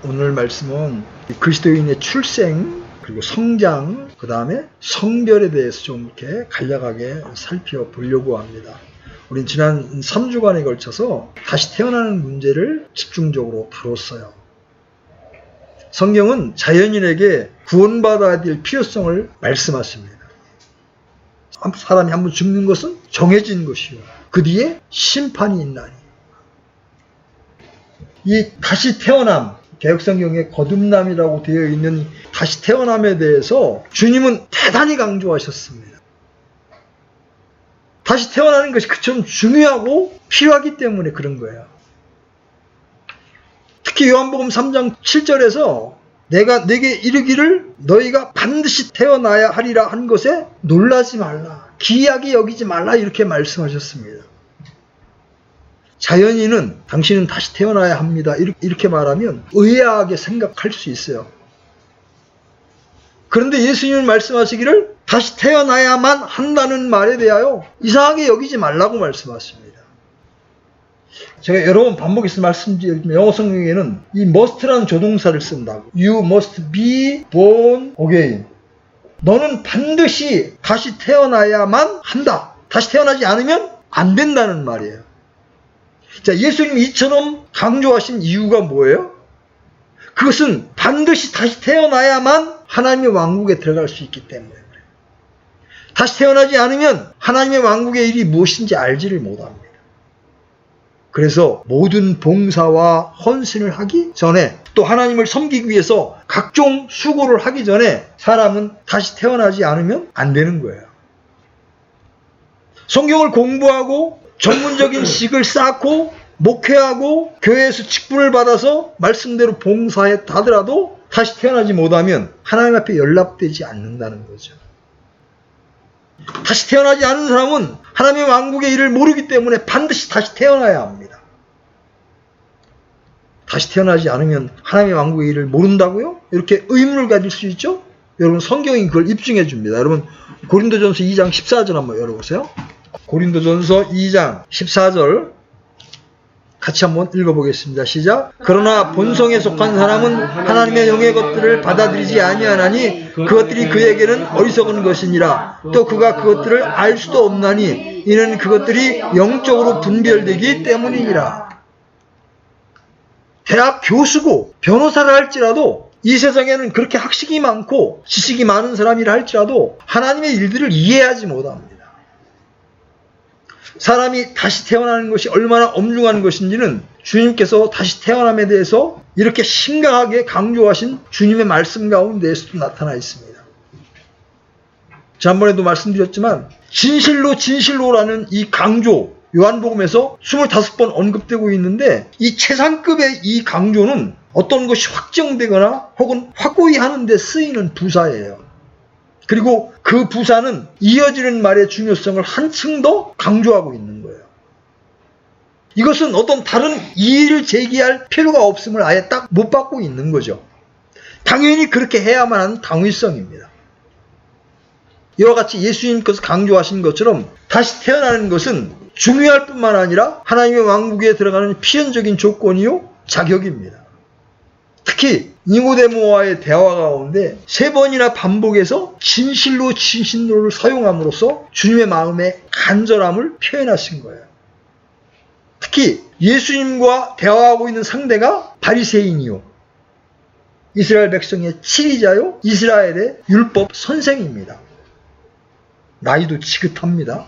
오늘 말씀은 그리스도인의 출생, 그리고 성장, 그 다음에 성별에 대해서 좀 이렇게 간략하게 살펴보려고 합니다. 우린 지난 3주간에 걸쳐서 다시 태어나는 문제를 집중적으로 다뤘어요. 성경은 자연인에게 구원받아야 될 필요성을 말씀하십니다. 사람이 한번 죽는 것은 정해진 것이요, 그 뒤에 심판이 있나니. 이 다시 태어남, 개역성경에 거듭남이라고 되어 있는 다시 태어남에 대해서 주님은 대단히 강조하셨습니다. 다시 태어나는 것이 그처럼 중요하고 필요하기 때문에 그런 거예요. 특히 요한복음 3장 7절에서 내가 네게 이르기를 너희가 반드시 태어나야 하리라 한 것에 놀라지 말라, 기이하게 여기지 말라, 이렇게 말씀하셨습니다. 자연인은 당신은 다시 태어나야 합니다, 이렇게 말하면 의아하게 생각할 수 있어요. 그런데 예수님은 말씀하시기를 다시 태어나야만 한다는 말에 대하여 이상하게 여기지 말라고 말씀하십니다. 제가 여러 번 반복해서 말씀드리면 영어 성경에는 이 must라는 조동사를 쓴다고. You must be born again. 너는 반드시 다시 태어나야만 한다. 다시 태어나지 않으면 안 된다는 말이에요. 자, 예수님이 이처럼 강조하신 이유가 뭐예요? 그것은 반드시 다시 태어나야만 하나님의 왕국에 들어갈 수 있기 때문에 그래요. 다시 태어나지 않으면 하나님의 왕국의 일이 무엇인지 알지를 못합니다. 그래서 모든 봉사와 헌신을 하기 전에, 또 하나님을 섬기기 위해서 각종 수고를 하기 전에 사람은 다시 태어나지 않으면 안 되는 거예요. 성경을 공부하고 전문적인 식을 쌓고 목회하고 교회에서 직분을 받아서 말씀대로 봉사했다 하더라도 다시 태어나지 못하면 하나님 앞에 연락되지 않는다는 거죠. 다시 태어나지 않은 사람은 하나님의 왕국의 일을 모르기 때문에 반드시 다시 태어나야 합니다. 다시 태어나지 않으면 하나님의 왕국의 일을 모른다고요? 이렇게 의문을 가질 수 있죠? 여러분, 성경이 그걸 입증해 줍니다. 여러분, 고린도전서 2장 14절 한번 열어보세요. 고린도전서 2장 14절 같이 한번 읽어보겠습니다. 시작. 그러나 본성에 속한 사람은 하나님의 영의 것들을 받아들이지 아니하나니 그것들이 그에게는 어리석은 것이니라. 또 그가 그것들을 알 수도 없나니 이는 그것들이 영적으로 분별되기 때문이니라. 대학 교수고 변호사를 할지라도, 이 세상에는 그렇게 학식이 많고 지식이 많은 사람이라 할지라도 하나님의 일들을 이해하지 못합니다. 사람이 다시 태어나는 것이 얼마나 엄중한 것인지는 주님께서 다시 태어남에 대해서 이렇게 심각하게 강조하신 주님의 말씀 가운데에서도 나타나 있습니다. 지난번에도 말씀드렸지만 진실로 진실로라는 이 강조, 요한복음에서 25번 언급되고 있는데, 이 최상급의 이 강조는 어떤 것이 확정되거나 혹은 확고히 하는 데 쓰이는 부사예요. 그리고 그 부사는 이어지는 말의 중요성을 한층 더 강조하고 있는 거예요. 이것은 어떤 다른 이의를 제기할 필요가 없음을 아예 딱 못 받고 있는 거죠. 당연히 그렇게 해야만 하는 당위성입니다. 이와 같이 예수님께서 강조하신 것처럼 다시 태어나는 것은 중요할 뿐만 아니라 하나님의 왕국에 들어가는 필연적인 조건이요, 자격입니다. 특히 니고데모와의 대화 가운데 3번이나 반복해서 진실로 진실로를 사용함으로써 주님의 마음의 간절함을 표현하신 거예요. 특히 예수님과 대화하고 있는 상대가 바리새인이요, 이스라엘 백성의 치리자요, 이스라엘의 율법 선생입니다. 나이도 지긋합니다.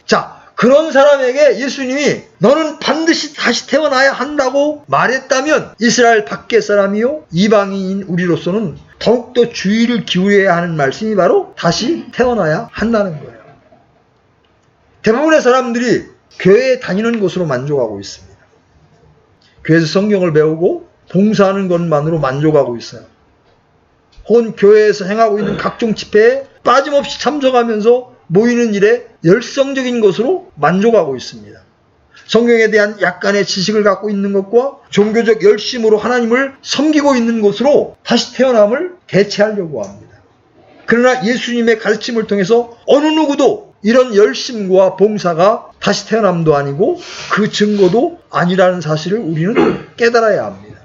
자, 그런 사람에게 예수님이 너는 반드시 다시 태어나야 한다고 말했다면 이스라엘 밖의 사람이요 이방인인 우리로서는 더욱더 주의를 기울여야 하는 말씀이 바로 다시 태어나야 한다는 거예요. 대부분의 사람들이 교회에 다니는 것으로 만족하고 있습니다. 교회에서 성경을 배우고 봉사하는 것만으로 만족하고 있어요. 혹은 교회에서 행하고 있는 각종 집회에 빠짐없이 참석하면서 모이는 일에 열성적인 것으로 만족하고 있습니다. 성경에 대한 약간의 지식을 갖고 있는 것과 종교적 열심으로 하나님을 섬기고 있는 것으로 다시 태어남을 대체하려고 합니다. 그러나 예수님의 가르침을 통해서 어느 누구도 이런 열심과 봉사가 다시 태어남도 아니고 그 증거도 아니라는 사실을 우리는 깨달아야 합니다.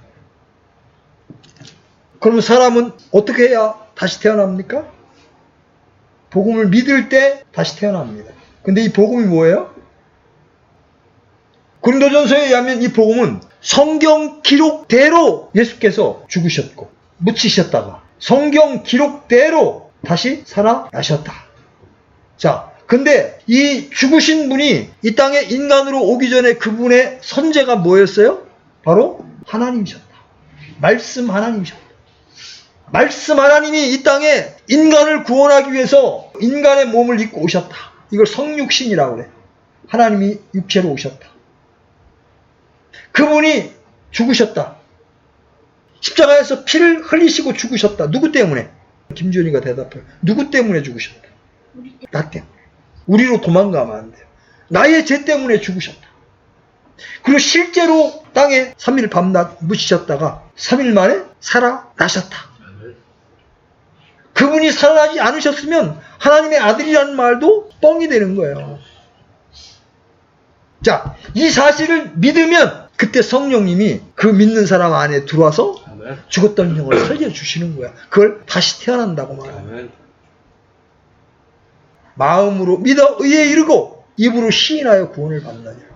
그러면 사람은 어떻게 해야 다시 태어납니까? 복음을 믿을 때 다시 태어납니다. 근데 이 복음이 뭐예요? 고린도전서에 의하면 이 복음은 성경 기록대로 예수께서 죽으셨고 묻히셨다가 성경 기록대로 다시 살아나셨다. 자, 근데 이 죽으신 분이 이 땅에 인간으로 오기 전에 그분의 선제가 뭐였어요? 바로 하나님이셨다. 말씀 하나님이셨다. 말씀 하나님이 이 땅에 인간을 구원하기 위해서 인간의 몸을 입고 오셨다. 이걸 성육신이라고 그래. 하나님이 육체로 오셨다. 그분이 죽으셨다. 십자가에서 피를 흘리시고 죽으셨다. 누구 때문에? 김준희가 대답해요. 누구 때문에 죽으셨다? 나 때문에. 우리로 도망가면 안 돼요. 나의 죄 때문에 죽으셨다. 그리고 실제로 땅에 3일 밤낮 묻히셨다가 3일 만에 살아나셨다. 그분이 살아나지 않으셨으면 하나님의 아들이라는 말도 뻥이 되는 거예요. 자, 이 사실을 믿으면 그때 성령님이 그 믿는 사람 안에 들어와서 죽었던 영을 살려주시는 거야. 그걸 다시 태어난다고 말해요. 마음으로 믿어 의에 이르고 입으로 시인하여 구원을 받느니라.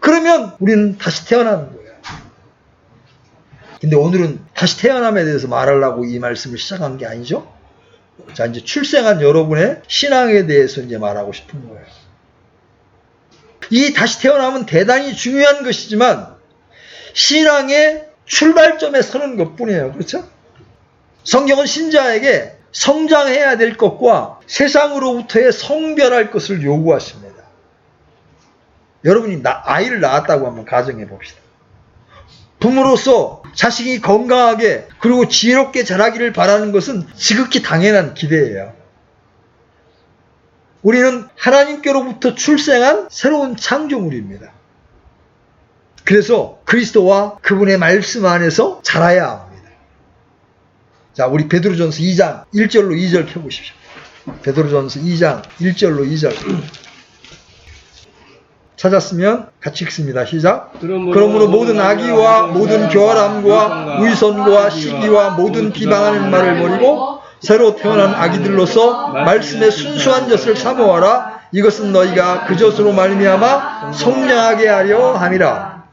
그러면 우리는 다시 태어나는 거예요. 근데 오늘은 다시 태어남에 대해서 말하려고 이 말씀을 시작한 게 아니죠? 자, 이제 출생한 여러분의 신앙에 대해서 이제 말하고 싶은 거예요. 이 다시 태어남은 대단히 중요한 것이지만 신앙의 출발점에 서는 것뿐이에요. 그렇죠? 성경은 신자에게 성장해야 될 것과 세상으로부터의 성별할 것을 요구하십니다. 여러분이 아이를 낳았다고 한번 가정해 봅시다. 부모로서 자식이 건강하게 그리고 지혜롭게 자라기를 바라는 것은 지극히 당연한 기대예요. 우리는 하나님께로부터 출생한 새로운 창조물입니다. 그래서 그리스도와 그분의 말씀 안에서 자라야 합니다. 자, 우리 베드로전서 2장 1절로 2절 펴보십시오. 베드로전서 2장 1절로 2절. 찾았으면 같이 읽습니다. 시작. 그러므로 모든 악의와 모든 교활함과 위선과 시기와 모든 비방하는 말을 버리고 새로 태어난 아기들로서 말씀의 순수한 젖을 사모하라. 이것은 너희가 그 젖으로 말미암아 성장하게 하려 함이라.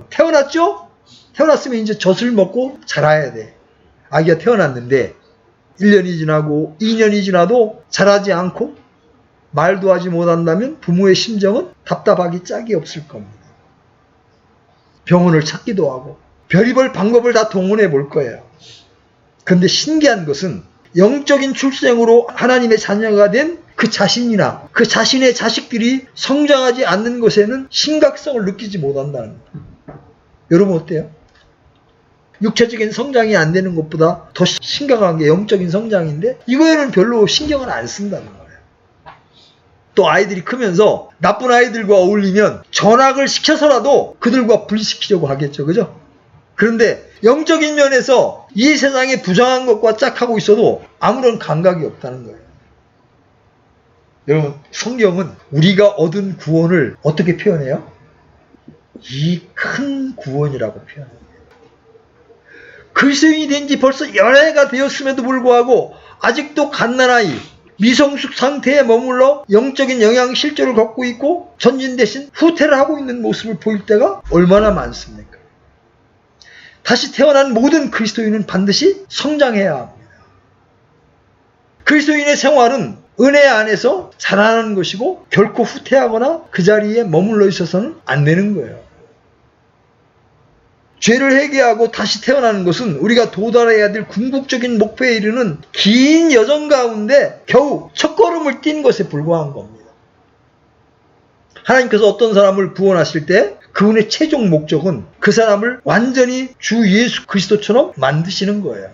태어났죠? 태어났으면 이제 젖을 먹고 자라야 돼. 아기가 태어났는데 1년이 지나고 2년이 지나도 자라지 않고 말도 하지 못한다면 부모의 심정은 답답하기 짝이 없을 겁니다. 병원을 찾기도 하고 별의별 방법을 다 동원해 볼 거예요. 그런데 신기한 것은 영적인 출생으로 하나님의 자녀가 된 그 자신이나 그 자신의 자식들이 성장하지 않는 것에는 심각성을 느끼지 못한다는 거예요. 여러분 어때요? 육체적인 성장이 안 되는 것보다 더 심각한 게 영적인 성장인데 이거에는 별로 신경을 안 쓴다는 거예요. 또 아이들이 크면서 나쁜 아이들과 어울리면 전학을 시켜서라도 그들과 분리시키려고 하겠죠. 그죠? 그런데 영적인 면에서 이 세상에 부정한 것과 짝하고 있어도 아무런 감각이 없다는 거예요. 여러분, 성경은 우리가 얻은 구원을 어떻게 표현해요? 이 큰 구원이라고 표현합니다. 그리스도인이 된 지 벌써 연애가 되었음에도 불구하고 아직도 갓난아이, 미성숙 상태에 머물러 영적인 영양 실조를 갖고 있고 전진 대신 후퇴를 하고 있는 모습을 보일 때가 얼마나 많습니까? 다시 태어난 모든 그리스도인은 반드시 성장해야 합니다. 그리스도인의 생활은 은혜 안에서 자라나는 것이고 결코 후퇴하거나 그 자리에 머물러 있어서는 안 되는 거예요. 죄를 회개하고 다시 태어나는 것은 우리가 도달해야 될 궁극적인 목표에 이르는 긴 여정 가운데 겨우 첫걸음을 뛴 것에 불과한 겁니다. 하나님께서 어떤 사람을 구원하실 때 그분의 최종 목적은 그 사람을 완전히 주 예수 그리스도처럼 만드시는 거예요.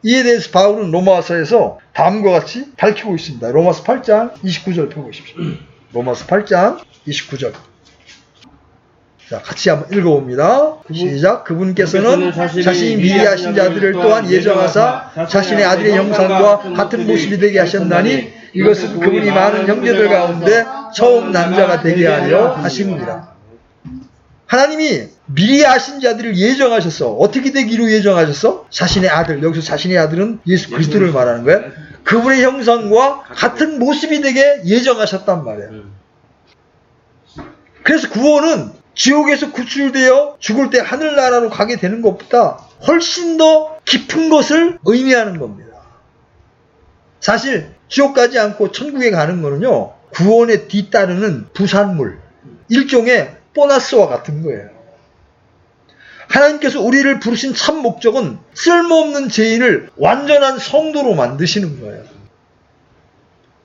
이에 대해서 바울은 로마서에서 다음과 같이 밝히고 있습니다. 로마서 8장 29절 펴보십시오. 로마서 8장 29절. 자, 같이 한번 읽어봅니다. 시작. 그분께서는 자신이 미리 하신 자들을 또한 예정하사 자신의 아들의 형상과 같은 모습이 되게 하셨나니 이것은 그분이 많은 형제들 가운데 처음 남자가 되게 하려 하심이니라. 하나님이 미리 아신 자들을 예정하셨어. 어떻게 되기로 예정하셨어? 자신의 아들, 여기서 자신의 아들은 예수 그리스도를 말하는 거야. 그분의 형상과 같은 모습이 되게 예정하셨단 말이야. 그래서 구원은 지옥에서 구출되어 죽을 때 하늘나라로 가게 되는 것보다 훨씬 더 깊은 것을 의미하는 겁니다. 사실 지옥 가지 않고 천국에 가는 거는요, 구원에 뒤따르는 부산물, 일종의 보너스와 같은 거예요. 하나님께서 우리를 부르신 참 목적은 쓸모없는 죄인을 완전한 성도로 만드시는 거예요.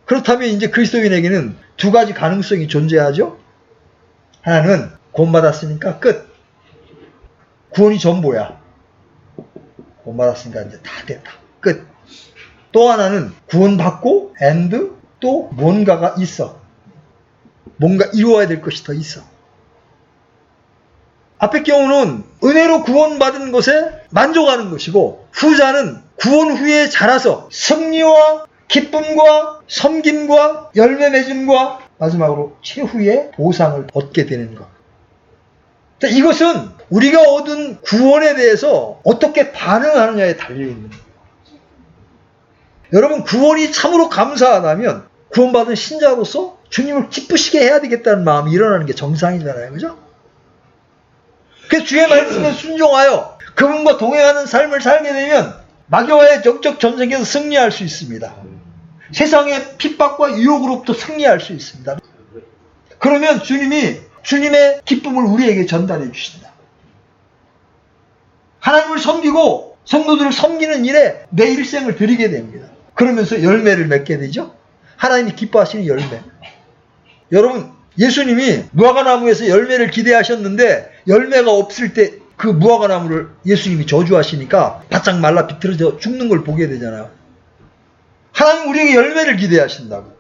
그렇다면 이제 그리스도인에게는 두 가지 가능성이 존재하죠. 하나는 구원받았으니까 끝. 구원이 전부야. 구원받았으니까 이제 다 됐다. 끝. 또 하나는 구원받고 and 또 뭔가가 있어. 뭔가 이루어야 될 것이 더 있어. 앞의 경우는 은혜로 구원받은 것에 만족하는 것이고, 후자는 구원 후에 자라서 승리와 기쁨과 섬김과 열매 맺음과 마지막으로 최후의 보상을 얻게 되는 것. 이것은 우리가 얻은 구원에 대해서 어떻게 반응하느냐에 달려있는 거예요. 여러분, 구원이 참으로 감사하다면 구원받은 신자로서 주님을 기쁘시게 해야 되겠다는 마음이 일어나는 게 정상이잖아요. 그죠? 그래서 주의 말씀에 순종하여 그분과 동행하는 삶을 살게 되면 마귀와의 영적 전쟁에서 승리할 수 있습니다. 세상의 핍박과 유혹으로부터 승리할 수 있습니다. 그러면 주님이 주님의 기쁨을 우리에게 전달해 주신다. 하나님을 섬기고 성도들을 섬기는 일에 내 일생을 드리게 됩니다. 그러면서 열매를 맺게 되죠. 하나님이 기뻐하시는 열매. 여러분, 예수님이 무화과나무에서 열매를 기대하셨는데 열매가 없을 때 그 무화과나무를 예수님이 저주하시니까 바짝 말라 비틀어져 죽는 걸 보게 되잖아요. 하나님 우리에게 열매를 기대하신다고.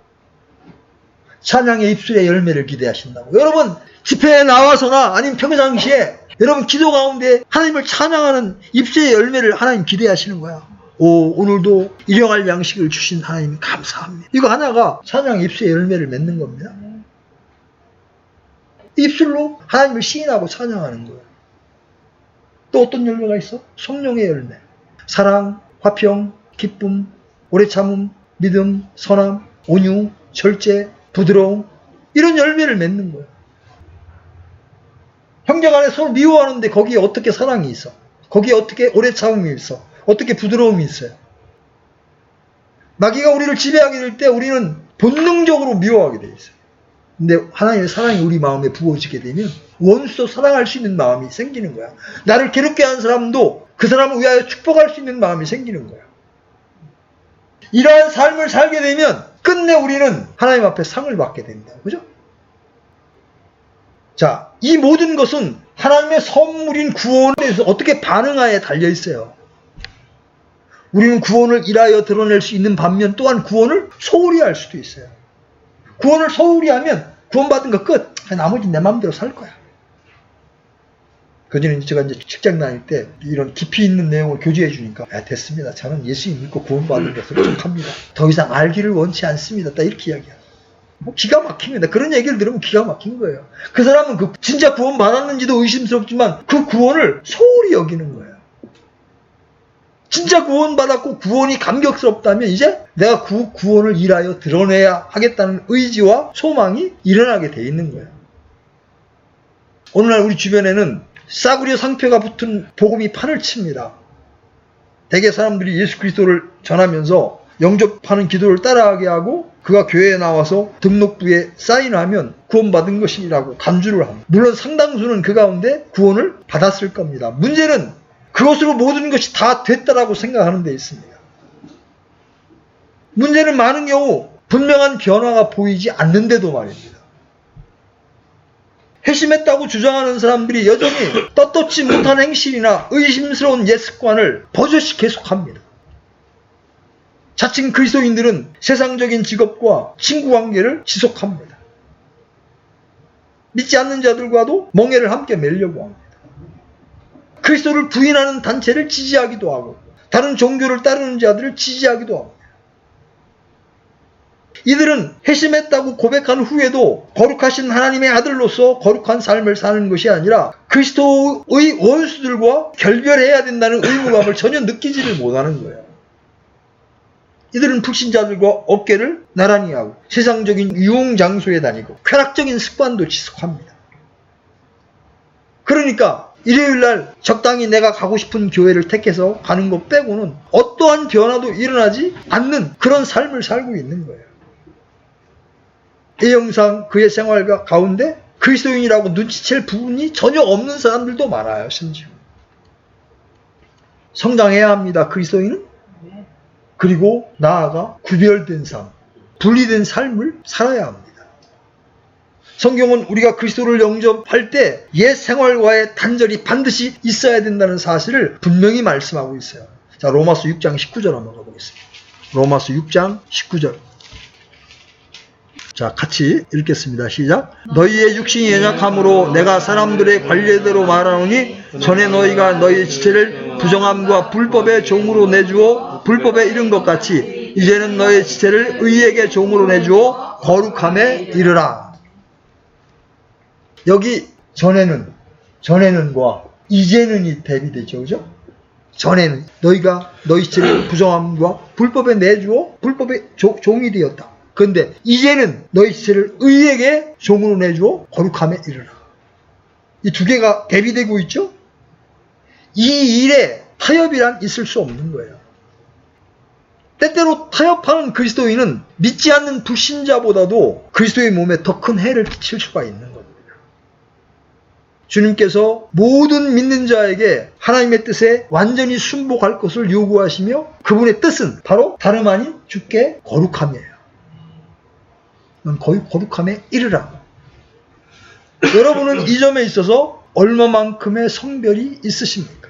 찬양의 입술에 열매를 기대하신다고. 여러분, 집회에 나와서나 아니면 평상시에 여러분 기도 가운데 하나님을 찬양하는 입술의 열매를 하나님 기대하시는 거야. 오늘도 일용할 양식을 주신 하나님 감사합니다. 이거 하나가 찬양의 입술의 열매를 맺는 겁니다. 입술로 하나님을 시인하고 찬양하는 거예요. 또 어떤 열매가 있어? 성령의 열매. 사랑, 화평, 기쁨, 오래 참음, 믿음, 선함, 온유, 절제, 부드러움, 이런 열매를 맺는 거예요. 형제간에 서로 미워하는데 거기에 어떻게 사랑이 있어? 거기에 어떻게 오래 참음이 있어? 어떻게 부드러움이 있어요? 마귀가 우리를 지배하게 될 때 우리는 본능적으로 미워하게 돼 있어요. 근데 하나님의 사랑이 우리 마음에 부어지게 되면 원수도 사랑할 수 있는 마음이 생기는 거야. 나를 괴롭게 한 사람도 그 사람을 위하여 축복할 수 있는 마음이 생기는 거야. 이러한 삶을 살게 되면 끝내 우리는 하나님 앞에 상을 받게 된다. 그죠? 자, 이 모든 것은 하나님의 선물인 구원에 대해서 어떻게 반응하에 달려있어요. 우리는 구원을 일하여 드러낼 수 있는 반면 또한 구원을 소홀히 할 수도 있어요. 구원을 소홀히 하면 구원받은 거 끝. 나머지 내 마음대로 살 거야. 그전에 제가 이제 직장 다닐 때 이런 깊이 있는 내용을 교제해 주니까 됐습니다. 저는 예수님 믿고 구원받은 것으로 족합니다. 더 이상 알기를 원치 않습니다. 딱 이렇게 이야기해요. 기가 막힙니다. 그런 얘기를 들으면 기가 막힌 거예요. 그 사람은 진짜 구원받았는지도 의심스럽지만 그 구원을 소홀히 여기는 거예요. 진짜 구원받았고 구원이 감격스럽다면 이제 내가 구원을 일하여 드러내야 하겠다는 의지와 소망이 일어나게 돼 있는 거예요. 오늘날 우리 주변에는 싸구려 상표가 붙은 복음이 판을 칩니다. 대개 사람들이 예수 그리스도를 전하면서 영접하는 기도를 따라하게 하고 그가 교회에 나와서 등록부에 사인하면 구원받은 것이라고 간주를 합니다. 물론 상당수는 그 가운데 구원을 받았을 겁니다. 문제는 그것으로 모든 것이 다 됐다라고 생각하는 데 있습니다. 문제는 많은 경우 분명한 변화가 보이지 않는데도 말입니다. 회심했다고 주장하는 사람들이 여전히 떳떳지 못한 행실이나 의심스러운 옛 습관을 버젓이 계속합니다. 자칭 그리스도인들은 세상적인 직업과 친구관계를 지속합니다. 믿지 않는 자들과도 멍해를 함께 매려고 합니다. 그리스도를 부인하는 단체를 지지하기도 하고 다른 종교를 따르는 자들을 지지하기도 합니다. 이들은 회심했다고 고백한 후에도 거룩하신 하나님의 아들로서 거룩한 삶을 사는 것이 아니라 그리스도의 원수들과 결별해야 된다는 의무감을 전혀 느끼지를 못하는 거예요. 이들은 불신자들과 어깨를 나란히 하고 세상적인 유흥장소에 다니고 쾌락적인 습관도 지속합니다. 그러니까 일요일날 적당히 내가 가고 싶은 교회를 택해서 가는 것 빼고는 어떠한 변화도 일어나지 않는 그런 삶을 살고 있는 거예요. 이 영상 그의 생활 가운데 그리스도인이라고 눈치챌 부분이 전혀 없는 사람들도 많아요. 심지어 성장해야 합니다. 그리스도인은. 그리고 나아가 구별된 삶, 분리된 삶을 살아야 합니다. 성경은 우리가 그리스도를 영접할 때 옛 생활과의 단절이 반드시 있어야 된다는 사실을 분명히 말씀하고 있어요. 자, 로마서 6장 19절 한번 가보겠습니다. 로마서 6장 19절. 자, 같이 읽겠습니다. 시작. 너희의 육신이 연약함으로 내가 사람들의 관례대로 말하노니 전에 너희가 너희의 지체를 부정함과 불법의 종으로 내주어 불법에 이른 것 같이 이제는 너희의 지체를 의에게 종으로 내주어 거룩함에 이르라. 여기 전에는과 이제는이 대비되죠. 그죠? 전에는 너희가 너희 지체를 부정함과 불법에 내주어 불법의 종이 되었다. 그런데 이제는 너희 지체를 의에게 종으로 내주어 거룩함에 이르라. 이 두 개가 대비되고 있죠? 이 일에 타협이란 있을 수 없는 거예요. 때때로 타협하는 그리스도인은 믿지 않는 불신자보다도 그리스도의 몸에 더 큰 해를 끼칠 수가 있는 겁니다. 주님께서 모든 믿는 자에게 하나님의 뜻에 완전히 순복할 것을 요구하시며 그분의 뜻은 바로 다름 아닌 주께 거룩함이에요. 넌 거의 거룩함에 이르라. 여러분은 이 점에 있어서 얼마만큼의 성별이 있으십니까?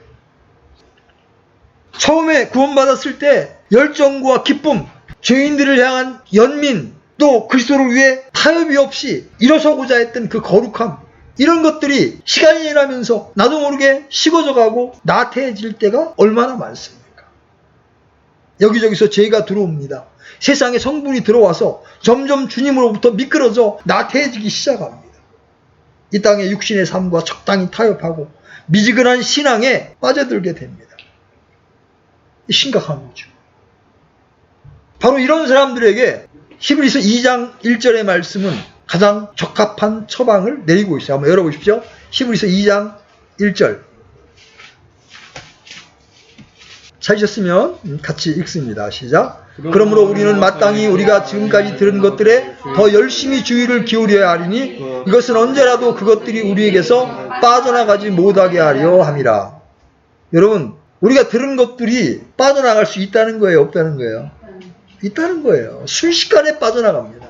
처음에 구원받았을 때 열정과 기쁨, 죄인들을 향한 연민, 또 그리스도를 위해 타협이 없이 일어서고자 했던 그 거룩함, 이런 것들이 시간이 지나면서 나도 모르게 식어져 가고 나태해질 때가 얼마나 많습니까? 여기저기서 죄가 들어옵니다. 세상에 성분이 들어와서 점점 주님으로부터 미끄러져 나태해지기 시작합니다. 이 땅의 육신의 삶과 적당히 타협하고 미지근한 신앙에 빠져들게 됩니다. 심각한 거죠. 바로 이런 사람들에게 히브리서 2장 1절의 말씀은 가장 적합한 처방을 내리고 있어요. 한번 열어보십시오. 히브리서 2장 1절. 찾으셨으면 같이 읽습니다. 시작. 그러므로 우리는 마땅히 우리가 지금까지 들은 것들에 더 열심히 주의를 기울여야 하리니 이것은 언제라도 그것들이 우리에게서 빠져나가지 못하게 하려 함이라. 여러분, 우리가 들은 것들이 빠져나갈 수 있다는 거예요? 없다는 거예요? 있다는 거예요. 순식간에 빠져나갑니다.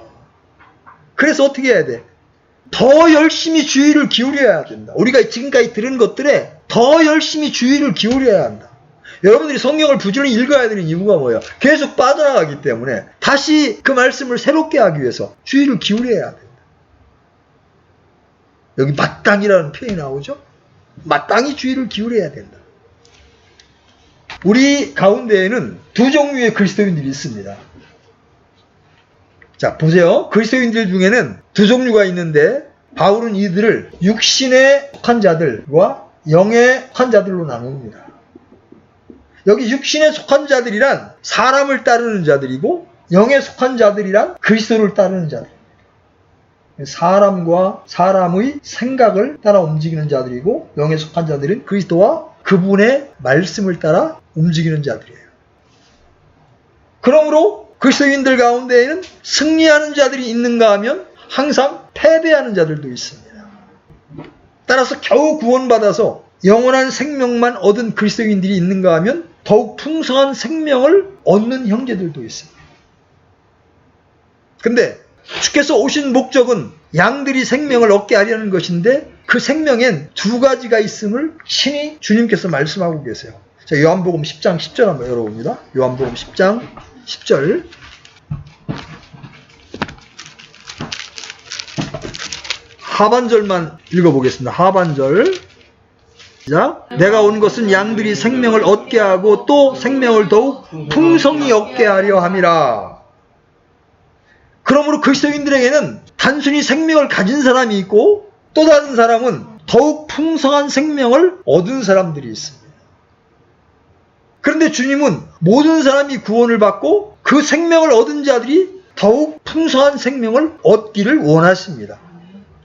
그래서 어떻게 해야 돼? 더 열심히 주의를 기울여야 된다. 우리가 지금까지 들은 것들에 더 열심히 주의를 기울여야 한다. 여러분들이 성경을 부지런히 읽어야 되는 이유가 뭐예요? 계속 빠져나가기 때문에 다시 그 말씀을 새롭게 하기 위해서 주의를 기울여야 된다. 여기 마땅이라는 표현이 나오죠? 마땅히 주의를 기울여야 된다. 우리 가운데에는 두 종류의 그리스도인들이 있습니다. 자, 보세요. 그리스도인들 중에는 두 종류가 있는데 바울은 이들을 육신에 속한 자들과 영에 속한 자들로 나눕니다. 여기 육신에 속한 자들이란 사람을 따르는 자들이고 영에 속한 자들이란 그리스도를 따르는 자들. 사람과 사람의 생각을 따라 움직이는 자들이고 영에 속한 자들은 그리스도와 그분의 말씀을 따라 움직이는 자들이에요. 그러므로 그리스도인들 가운데에는 승리하는 자들이 있는가 하면 항상 패배하는 자들도 있습니다. 따라서 겨우 구원받아서 영원한 생명만 얻은 그리스도인들이 있는가 하면 더욱 풍성한 생명을 얻는 형제들도 있습니다. 근데 주께서 오신 목적은 양들이 생명을 얻게 하려는 것인데 그 생명엔 두 가지가 있음을 친히 주님께서 말씀하고 계세요. 자, 요한복음 10장 10절 한번 열어봅니다. 요한복음 10장 10절. 하반절만 읽어보겠습니다. 하반절. 자, 내가 온 것은 양들이 생명을 얻게 하고 또 생명을 더욱 풍성히 얻게 하려 함이라. 그러므로 그리스도인들에게는 단순히 생명을 가진 사람이 있고 또 다른 사람은 더욱 풍성한 생명을 얻은 사람들이 있습니다. 그런데 주님은 모든 사람이 구원을 받고 그 생명을 얻은 자들이 더욱 풍성한 생명을 얻기를 원하십니다.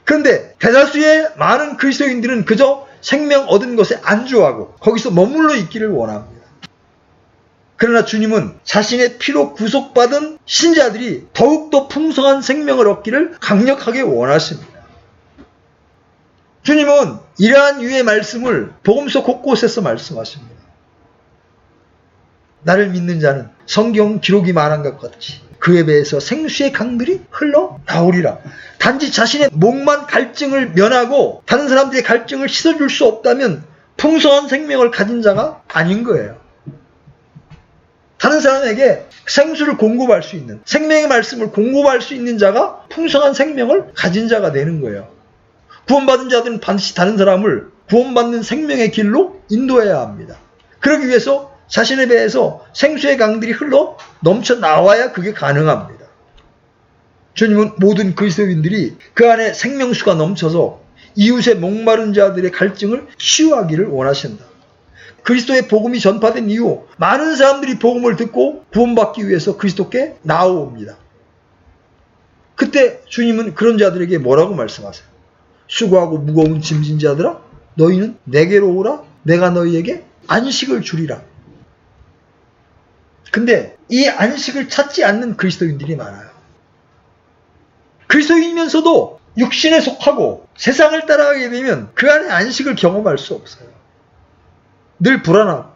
그런데 대다수의 많은 그리스도인들은 그저 생명 얻은 것에 안주하고 거기서 머물러 있기를 원합니다. 그러나 주님은 자신의 피로 구속받은 신자들이 더욱더 풍성한 생명을 얻기를 강력하게 원하십니다. 주님은 이러한 유의 말씀을 복음서 곳곳에서 말씀하십니다. 나를 믿는 자는 성경 기록이 말한 것 같이 그에 배에서 생수의 강들이 흘러나오리라. 단지 자신의 목만 갈증을 면하고 다른 사람들의 갈증을 씻어줄 수 없다면 풍성한 생명을 가진 자가 아닌 거예요. 다른 사람에게 생수를 공급할 수 있는, 생명의 말씀을 공급할 수 있는 자가 풍성한 생명을 가진 자가 되는 거예요. 구원받은 자들은 반드시 다른 사람을 구원받는 생명의 길로 인도해야 합니다. 그러기 위해서 자신의 배에서 생수의 강들이 흘러 넘쳐 나와야 그게 가능합니다. 주님은 모든 그리스도인들이 그 안에 생명수가 넘쳐서 이웃의 목마른 자들의 갈증을 치유하기를 원하신다. 그리스도의 복음이 전파된 이후 많은 사람들이 복음을 듣고 구원받기 위해서 그리스도께 나아옵니다. 그때 주님은 그런 자들에게 뭐라고 말씀하세요? 수고하고 무거운 짐진 자들아, 너희는 내게로 오라. 내가 너희에게 안식을 주리라. 근데 이 안식을 찾지 않는 그리스도인들이 많아요. 그리스도인이면서도 육신에 속하고 세상을 따라가게 되면 그 안에 안식을 경험할 수 없어요. 늘 불안하고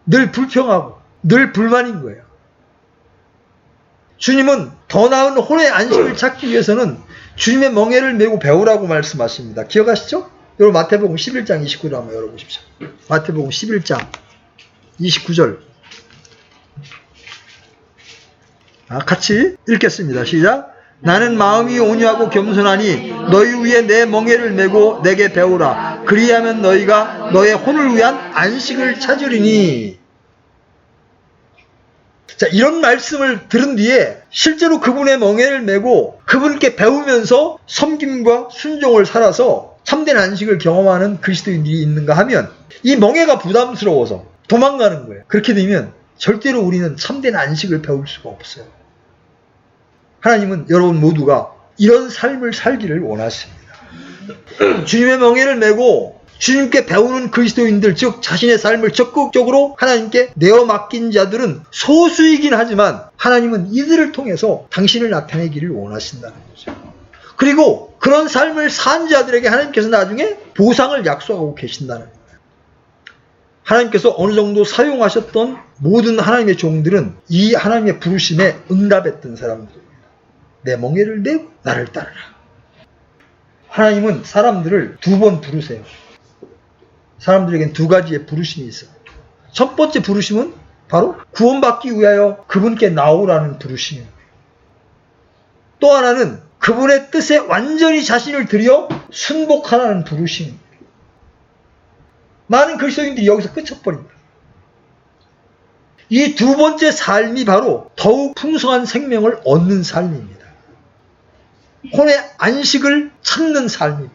늘 불평하고 늘 불만인 거예요. 주님은 더 나은 혼의 안식을 찾기 위해서는 주님의 멍에를 메고 배우라고 말씀하십니다. 기억하시죠? 여러분 마태복음 11장 29절 한번 열어보십시오. 마태복음 11장 29절. 같이 읽겠습니다. 시작. 나는 마음이 온유하고 겸손하니 너희 위에 내 멍에를 메고 내게 배우라. 그리하면 너희가 너의 혼을 위한 안식을 찾으리니. 자, 이런 말씀을 들은 뒤에 실제로 그분의 멍에를 메고 그분께 배우면서 섬김과 순종을 살아서 참된 안식을 경험하는 그리스도인들이 있는가 하면 이 멍에가 부담스러워서 도망가는 거예요. 그렇게 되면 절대로 우리는 참된 안식을 배울 수가 없어요. 하나님은 여러분 모두가 이런 삶을 살기를 원하십니다. 주님의 멍에를 메고 주님께 배우는 그리스도인들, 즉 자신의 삶을 적극적으로 하나님께 내어 맡긴 자들은 소수이긴 하지만 하나님은 이들을 통해서 당신을 나타내기를 원하신다는 거죠. 그리고 그런 삶을 산 자들에게 하나님께서 나중에 보상을 약속하고 계신다는 거예요. 하나님께서 어느 정도 사용하셨던 모든 하나님의 종들은 이 하나님의 부르심에 응답했던 사람들입니다. 내 멍에를 메고 나를 따르라. 하나님은 사람들을 두 번 부르세요. 사람들에겐 두 가지의 부르심이 있어요. 첫 번째 부르심은 바로 구원받기 위하여 그분께 나오라는 부르심입니다. 또 하나는 그분의 뜻에 완전히 자신을 들여 순복하라는 부르심입니다. 많은 그리스도인들이 여기서 끝쳐버립니다. 이 두 번째 삶이 바로 더욱 풍성한 생명을 얻는 삶입니다. 혼의 안식을 찾는 삶입니다.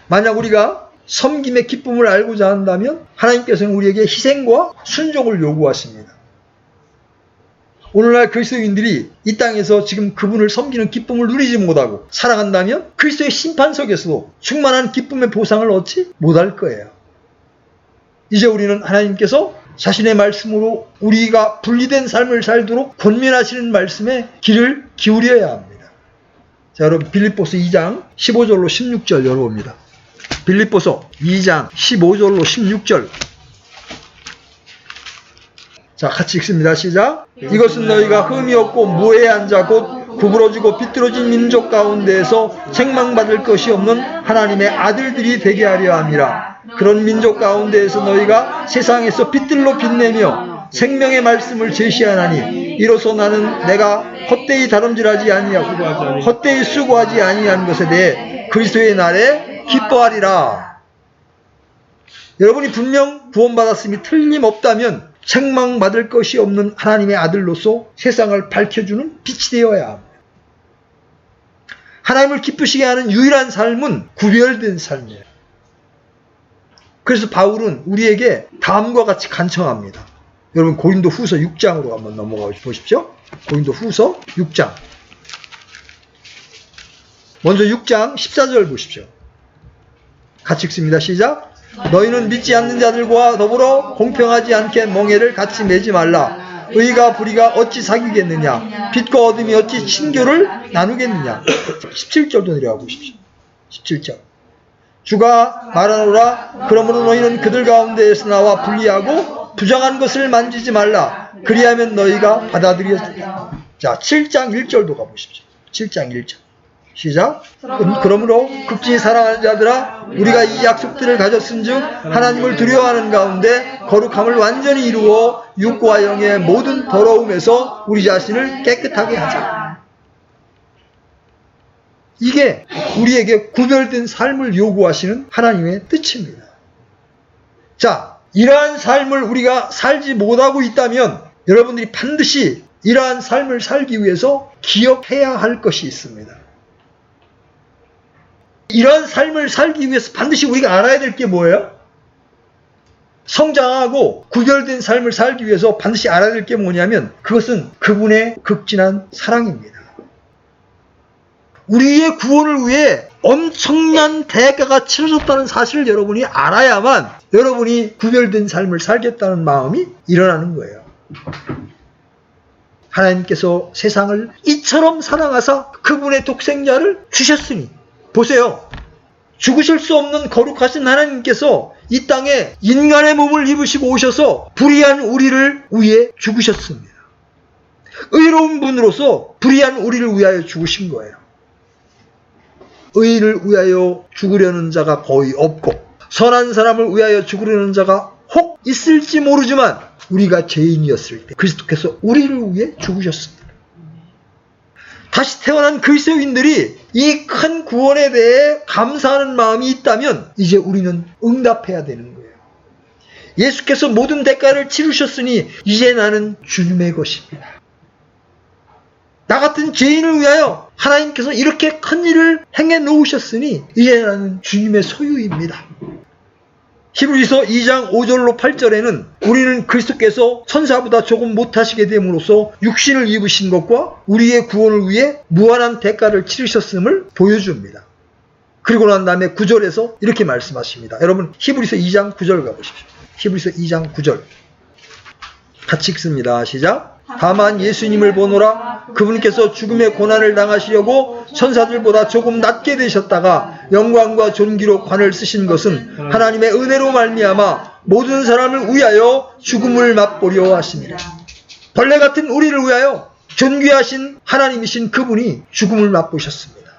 만약 우리가 섬김의 기쁨을 알고자 한다면 하나님께서는 우리에게 희생과 순종을 요구하십니다. 오늘날 그리스도인들이 이 땅에서 지금 그분을 섬기는 기쁨을 누리지 못하고 살아간다면 그리스도의 심판석에서도 충만한 기쁨의 보상을 얻지 못할 거예요. 이제 우리는 하나님께서 자신의 말씀으로 우리가 분리된 삶을 살도록 권면하시는 말씀에 귀를 기울여야 합니다. 자, 여러분 빌립보서 2장 15절로 16절 열어봅니다. 빌립보서 2장 15절로 16절. 자, 같이 읽습니다. 시작. 이것은 너희가 흠이 없고 무해한 자 곧 구부러지고 비뚤어진 민족 가운데에서 책망받을 것이 없는 하나님의 아들들이 되게 하려 함이라. 그런 민족 가운데에서 너희가 세상에서 빛들로 빛내며 생명의 말씀을 제시하나니 이로써 나는 내가 헛되이 다름질하지 아니하고 헛되이 수고하지 아니한 것에 대해 그리스도의 날에 기뻐하리라. 여러분이 분명 구원받았음이 틀림없다면 책망받을 것이 없는 하나님의 아들로서 세상을 밝혀주는 빛이 되어야 합니다. 하나님을 기쁘시게 하는 유일한 삶은 구별된 삶이에요. 그래서 바울은 우리에게 다음과 같이 간청합니다. 여러분 고린도 후서 6장으로 한번 넘어가 보십시오. 고린도 후서 6장. 먼저 6장 14절 보십시오. 같이 읽습니다. 시작. 너희는 믿지 않는 자들과 더불어 공평하지 않게 멍에를 같이 매지 말라. 의가 불의가 어찌 사귀겠느냐. 빛과 어둠이 어찌 친교를 나누겠느냐. 17절도 내려가 보십시오. 17절. 주가 말하노라. 그러므로 너희는 그들 가운데에서 나와 분리하고 부정한 것을 만지지 말라. 그리하면 너희가 받아들여지리라. 자, 7장 1절도 가보십시오. 7장 1절. 시작. 그러므로 극진히 사랑하는 자들아, 우리가 이 약속들을 가졌은즉 하나님을 두려워하는 가운데 거룩함을 완전히 이루어 육과 영의 모든 더러움에서 우리 자신을 깨끗하게 하자. 이게 우리에게 구별된 삶을 요구하시는 하나님의 뜻입니다. 자, 이러한 삶을 우리가 살지 못하고 있다면 여러분들이 반드시 이러한 삶을 살기 위해서 기억해야 할 것이 있습니다. 이런 삶을 살기 위해서 반드시 우리가 알아야 될 게 뭐예요? 성장하고 구별된 삶을 살기 위해서 반드시 알아야 될 게 뭐냐면 그것은 그분의 극진한 사랑입니다. 우리의 구원을 위해 엄청난 대가가 치러졌다는 사실을 여러분이 알아야만 여러분이 구별된 삶을 살겠다는 마음이 일어나는 거예요. 하나님께서 세상을 이처럼 사랑하사 그분의 독생자를 주셨으니 보세요. 죽으실 수 없는 거룩하신 하나님께서 이 땅에 인간의 몸을 입으시고 오셔서 불의한 우리를 위해 죽으셨습니다. 의로운 분으로서 불의한 우리를 위하여 죽으신 거예요. 의를 위하여 죽으려는 자가 거의 없고 선한 사람을 위하여 죽으려는 자가 혹 있을지 모르지만 우리가 죄인이었을 때 그리스도께서 우리를 위해 죽으셨습니다. 다시 태어난 그리스도인들이 이 큰 구원에 대해 감사하는 마음이 있다면 이제 우리는 응답해야 되는 거예요. 예수께서 모든 대가를 치르셨으니 이제 나는 주님의 것입니다. 나 같은 죄인을 위하여 하나님께서 이렇게 큰 일을 행해 놓으셨으니 이제 나는 주님의 소유입니다. 히브리서 2장 5절로 8절에는 우리는 그리스도께서 천사보다 조금 못하시게 됨으로써 육신을 입으신 것과 우리의 구원을 위해 무한한 대가를 치르셨음을 보여줍니다. 그리고 난 다음에 9절에서 이렇게 말씀하십니다. 여러분 히브리서 2장 9절 가보십시오. 히브리서 2장 9절 같이 읽습니다. 시작. 다만 예수님을 보노라. 그분께서 죽음의 고난을 당하시려고 천사들보다 조금 낮게 되셨다가 영광과 존귀로 관을 쓰신 것은 하나님의 은혜로 말미암아 모든 사람을 위하여 죽음을 맛보려 하십니다. 벌레 같은 우리를 위하여 존귀하신 하나님이신 그분이 죽음을 맛보셨습니다.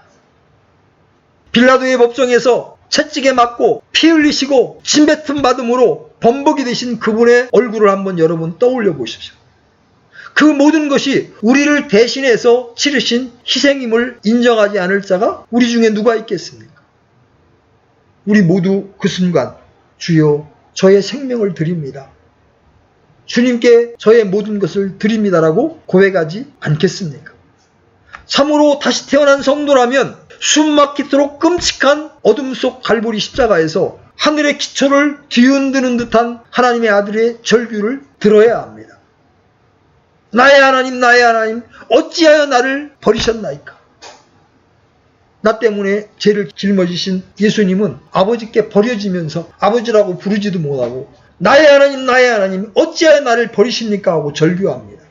빌라도의 법정에서 채찍에 맞고 피 흘리시고 침뱉음 받음으로 범벅이 되신 그분의 얼굴을 한번 여러분 떠올려 보십시오. 그 모든 것이 우리를 대신해서 치르신 희생임을 인정하지 않을 자가 우리 중에 누가 있겠습니까? 우리 모두 그 순간 주여 저의 생명을 드립니다. 주님께 저의 모든 것을 드립니다라고 고백하지 않겠습니까? 참으로 다시 태어난 성도라면 숨 막히도록 끔찍한 어둠 속 갈보리 십자가에서 하늘의 기초를 뒤흔드는 듯한 하나님의 아들의 절규를 들어야 합니다. 나의 하나님 나의 하나님 어찌하여 나를 버리셨나이까. 나 때문에 죄를 짊어지신 예수님은 아버지께 버려지면서 아버지라고 부르지도 못하고 나의 하나님 어찌하여 나를 버리십니까 하고 절규합니다.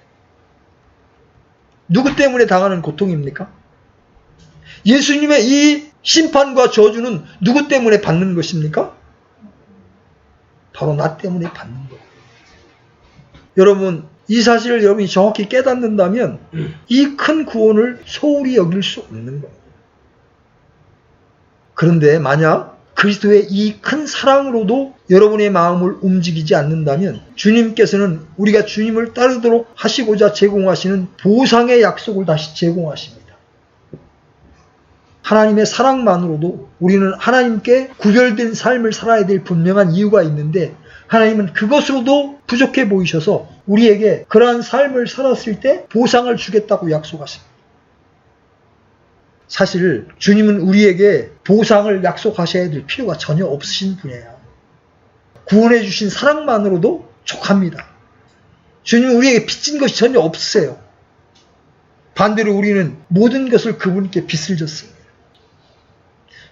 누구 때문에 당하는 고통입니까? 예수님의 이 심판과 저주는 누구 때문에 받는 것입니까? 바로 나 때문에 받는 거예요. 여러분 이 사실을 여러분이 정확히 깨닫는다면 이 큰 구원을 소홀히 여길 수 없는 겁니다. 그런데 만약 그리스도의 이 큰 사랑으로도 여러분의 마음을 움직이지 않는다면 주님께서는 우리가 주님을 따르도록 하시고자 제공하시는 보상의 약속을 다시 제공하십니다. 하나님의 사랑만으로도 우리는 하나님께 구별된 삶을 살아야 될 분명한 이유가 있는데 하나님은 그것으로도 부족해 보이셔서 우리에게 그러한 삶을 살았을 때 보상을 주겠다고 약속하십니다. 사실 주님은 우리에게 보상을 약속하셔야 될 필요가 전혀 없으신 분이에요. 구원해 주신 사랑만으로도 족합니다. 주님은 우리에게 빚진 것이 전혀 없으세요. 반대로 우리는 모든 것을 그분께 빚을 졌습니다.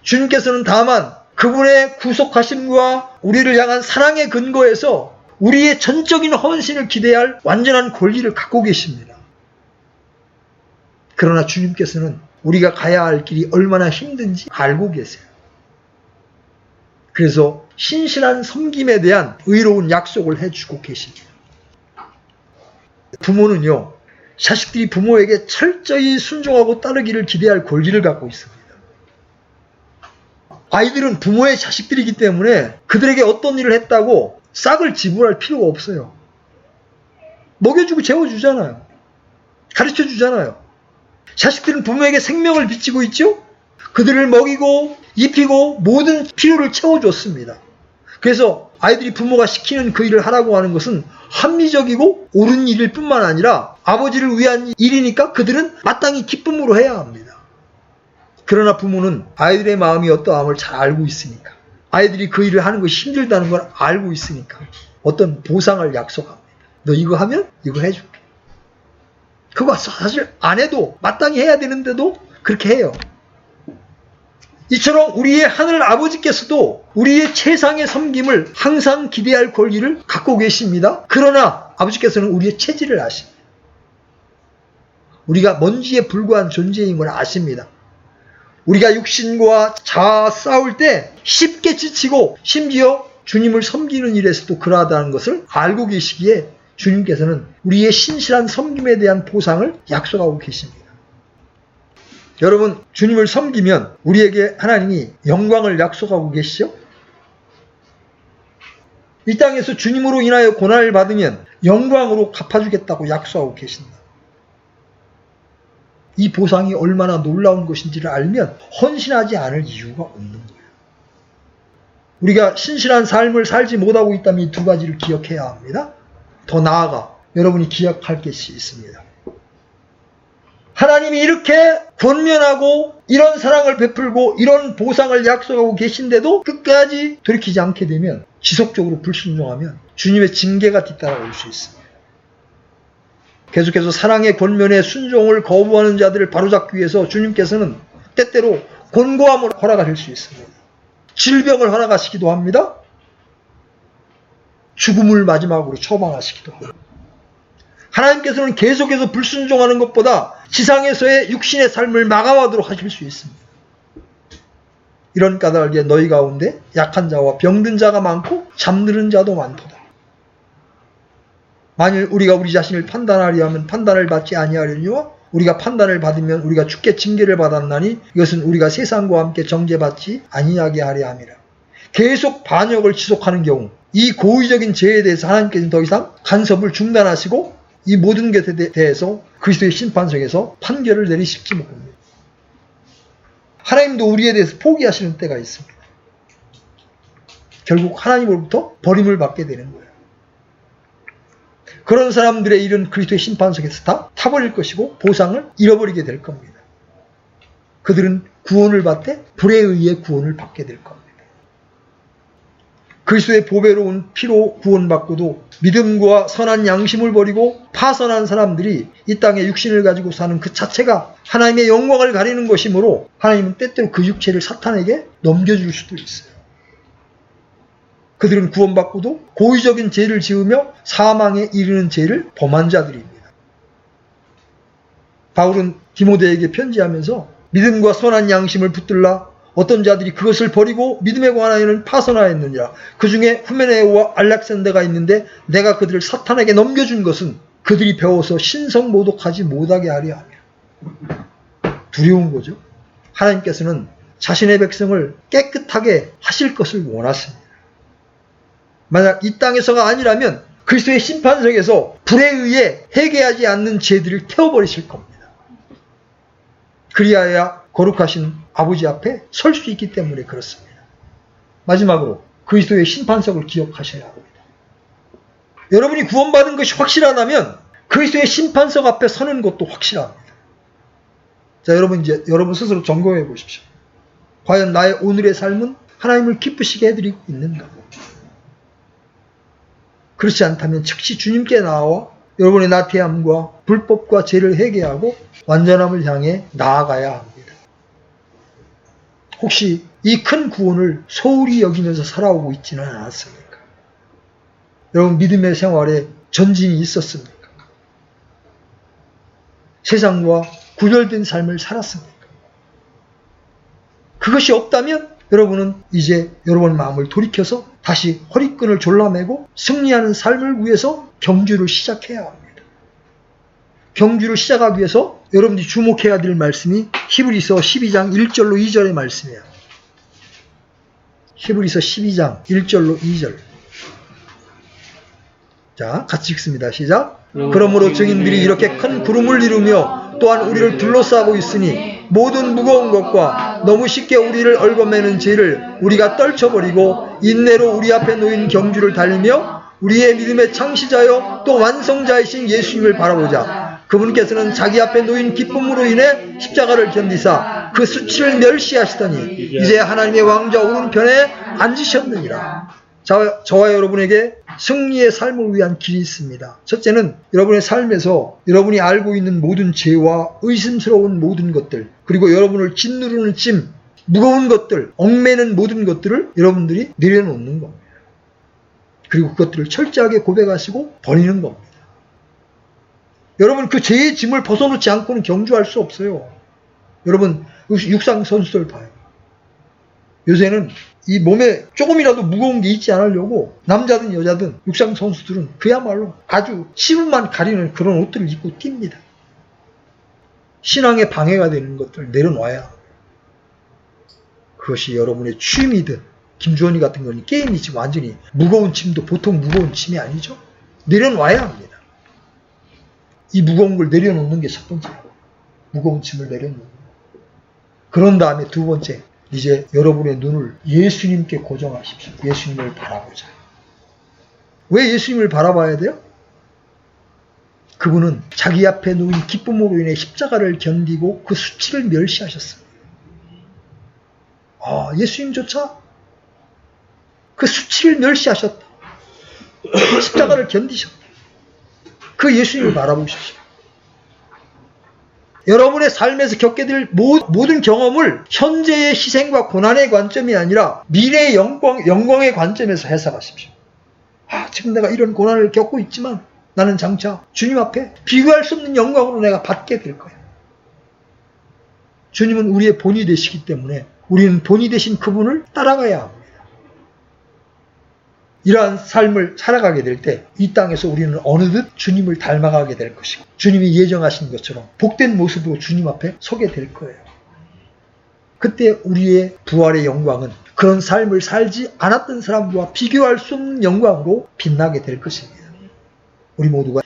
주님께서는 다만 그분의 구속하심과 우리를 향한 사랑의 근거에서 우리의 전적인 헌신을 기대할 완전한 권리를 갖고 계십니다. 그러나 주님께서는 우리가 가야 할 길이 얼마나 힘든지 알고 계세요. 그래서 신실한 섬김에 대한 의로운 약속을 해주고 계십니다. 부모는요, 자식들이 부모에게 철저히 순종하고 따르기를 기대할 권리를 갖고 있습니다. 아이들은 부모의 자식들이기 때문에 그들에게 어떤 일을 했다고 싹을 지불할 필요가 없어요. 먹여주고 재워주잖아요. 가르쳐주잖아요. 자식들은 부모에게 생명을 비치고 있죠? 그들을 먹이고 입히고 모든 필요를 채워줬습니다. 그래서 아이들이 부모가 시키는 그 일을 하라고 하는 것은 합리적이고 옳은 일일 뿐만 아니라 아버지를 위한 일이니까 그들은 마땅히 기쁨으로 해야 합니다. 그러나 부모는 아이들의 마음이 어떠함을 잘 알고 있으니까, 아이들이 그 일을 하는 것이 힘들다는 걸 알고 있으니까 어떤 보상을 약속합니다. 너 이거 하면 이거 해줄게. 그거 사실 안 해도 마땅히 해야 되는데도 그렇게 해요. 이처럼 우리의 하늘 아버지께서도 우리의 최상의 섬김을 항상 기대할 권리를 갖고 계십니다. 그러나 아버지께서는 우리의 체질을 아십니다. 우리가 먼지에 불과한 존재인 걸 아십니다. 우리가 육신과 자아와 싸울 때 쉽게 지치고 심지어 주님을 섬기는 일에서도 그러하다는 것을 알고 계시기에 주님께서는 우리의 신실한 섬김에 대한 보상을 약속하고 계십니다. 여러분, 주님을 섬기면 우리에게 하나님이 영광을 약속하고 계시죠? 이 땅에서 주님으로 인하여 고난을 받으면 영광으로 갚아주겠다고 약속하고 계신다. 이 보상이 얼마나 놀라운 것인지를 알면 헌신하지 않을 이유가 없는 거예요. 우리가 신실한 삶을 살지 못하고 있다면 이 두 가지를 기억해야 합니다. 더 나아가 여러분이 기억할 것이 있습니다. 하나님이 이렇게 권면하고 이런 사랑을 베풀고 이런 보상을 약속하고 계신데도 끝까지 돌이키지 않게 되면, 지속적으로 불순종하면 주님의 징계가 뒤따라올 수 있습니다. 계속해서 사랑의 권면에 순종을 거부하는 자들을 바로잡기 위해서 주님께서는 때때로 곤고함을 허락하실 수 있습니다. 질병을 허락하시기도 합니다. 죽음을 마지막으로 처방하시기도 합니다. 하나님께서는 계속해서 불순종하는 것보다 지상에서의 육신의 삶을 마감하도록 하실 수 있습니다. 이런 까닭에 너희 가운데 약한 자와 병든 자가 많고 잠드는 자도 많도다. 만일 우리가 우리 자신을 판단하려 하면 판단을 받지 아니하려니와 우리가 판단을 받으면 우리가 주께 징계를 받았나니 이것은 우리가 세상과 함께 정죄받지 아니하게 하려 함이라. 계속 반역을 지속하는 경우 이 고의적인 죄에 대해서 하나님께서는 더 이상 간섭을 중단하시고 이 모든 것에 대해서 그리스도의 심판석에서 판결을 내리실지 모릅니다. 하나님도 우리에 대해서 포기하시는 때가 있습니다. 결국 하나님으로부터 버림을 받게 되는 거예요. 그런 사람들의 일은 그리스도의 심판석에서 다 타버릴 것이고 보상을 잃어버리게 될 겁니다. 그들은 구원을 받되 불에 의해 구원을 받게 될 겁니다. 그리스도의 보배로운 피로 구원받고도 믿음과 선한 양심을 버리고 파선한 사람들이 이 땅에 육신을 가지고 사는 그 자체가 하나님의 영광을 가리는 것이므로 하나님은 때때로 그 육체를 사탄에게 넘겨줄 수도 있어요. 그들은 구원받고도 고의적인 죄를 지으며 사망에 이르는 죄를 범한 자들입니다. 바울은 디모데에게 편지하면서 믿음과 선한 양심을 붙들라 어떤 자들이 그것을 버리고 믿음에 관하여는 파선하였느니라. 그 중에 후메네오와 알렉산더가 있는데 내가 그들을 사탄에게 넘겨준 것은 그들이 배워서 신성 모독하지 못하게 하려 함이라. 두려운 거죠. 하나님께서는 자신의 백성을 깨끗하게 하실 것을 원하십니다. 만약 이 땅에서가 아니라면 그리스도의 심판석에서 불에 의해 회개하지 않는 죄들을 태워버리실 겁니다. 그리하여야 거룩하신 아버지 앞에 설 수 있기 때문에 그렇습니다. 마지막으로 그리스도의 심판석을 기억하셔야 합니다. 여러분이 구원받은 것이 확실하다면 그리스도의 심판석 앞에 서는 것도 확실합니다. 자, 여러분 스스로 점검해 보십시오. 과연 나의 오늘의 삶은 하나님을 기쁘시게 해드리고 있는가? 그렇지 않다면 즉시 주님께 나와 여러분의 나태함과 불법과 죄를 회개하고 완전함을 향해 나아가야 합니다. 혹시 이 큰 구원을 소홀히 여기면서 살아오고 있지는 않았습니까? 여러분 믿음의 생활에 전진이 있었습니까? 세상과 구별된 삶을 살았습니까? 그것이 없다면 여러분은 이제 여러분의 마음을 돌이켜서 다시 허리끈을 졸라매고 승리하는 삶을 위해서 경주를 시작해야 합니다. 경주를 시작하기 위해서 여러분들이 주목해야 될 말씀이 히브리서 12장 1절로 2절의 말씀이에요. 히브리서 12장 1절로 2절. 자, 같이 읽습니다. 시작. 그러므로 증인들이 이렇게 큰 구름을 이루며 또한 우리를 둘러싸고 있으니 모든 무거운 것과 너무 쉽게 우리를 얽어매는 죄를 우리가 떨쳐버리고 인내로 우리 앞에 놓인 경주를 달리며 우리의 믿음의 창시자여 또 완성자이신 예수님을 바라보자. 그분께서는 자기 앞에 놓인 기쁨으로 인해 십자가를 견디사 그 수치를 멸시하시더니 이제 하나님의 왕좌 오른편에 앉으셨느니라. 저와 여러분에게 승리의 삶을 위한 길이 있습니다. 첫째는 여러분의 삶에서 여러분이 알고 있는 모든 죄와 의심스러운 모든 것들, 그리고 여러분을 짓누르는 찜, 무거운 것들, 얽매는 모든 것들을 여러분들이 내려놓는 겁니다. 그리고 그것들을 철저하게 고백하시고 버리는 겁니다. 여러분 그 죄의 짐을 벗어놓지 않고는 경주할 수 없어요. 여러분 육상 선수들 봐요. 요새는 이 몸에 조금이라도 무거운 게 있지 않으려고 남자든 여자든 육상 선수들은 그야말로 아주 치부만 가리는 그런 옷들을 입고 뜁니다. 신앙에 방해가 되는 것들을 내려놔야 그것이 여러분의 취미든 김주원이 같은 건 게임이 지금 완전히 무거운 짐도 보통 무거운 짐이 아니죠. 내려놔야 합니다. 이 무거운 걸 내려놓는 게 첫 번째고 무거운 짐을 내려놓는 거. 그런 다음에 두 번째, 이제 여러분의 눈을 예수님께 고정하십시오. 예수님을 바라보자. 왜 예수님을 바라봐야 돼요? 그분은 자기 앞에 놓인 기쁨으로 인해 십자가를 견디고 그 수치를 멸시하셨습니다. 예수님조차 그 수치를 멸시하셨다. 십자가를 견디셨다. 그 예수님을 바라보십시오. 여러분의 삶에서 겪게 될 모든 경험을 현재의 희생과 고난의 관점이 아니라 미래의 영광의 관점에서 해석하십시오. 지금 내가 이런 고난을 겪고 있지만 나는 장차 주님 앞에 비교할 수 없는 영광으로 내가 받게 될 거야. 주님은 우리의 본이 되시기 때문에 우리는 본이 되신 그분을 따라가야 합니다. 이러한 삶을 살아가게 될 때 이 땅에서 우리는 어느덧 주님을 닮아가게 될 것이고 주님이 예정하신 것처럼 복된 모습으로 주님 앞에 서게 될 거예요. 그때 우리의 부활의 영광은 그런 삶을 살지 않았던 사람들과 비교할 수 없는 영광으로 빛나게 될 것입니다. 우리 모두가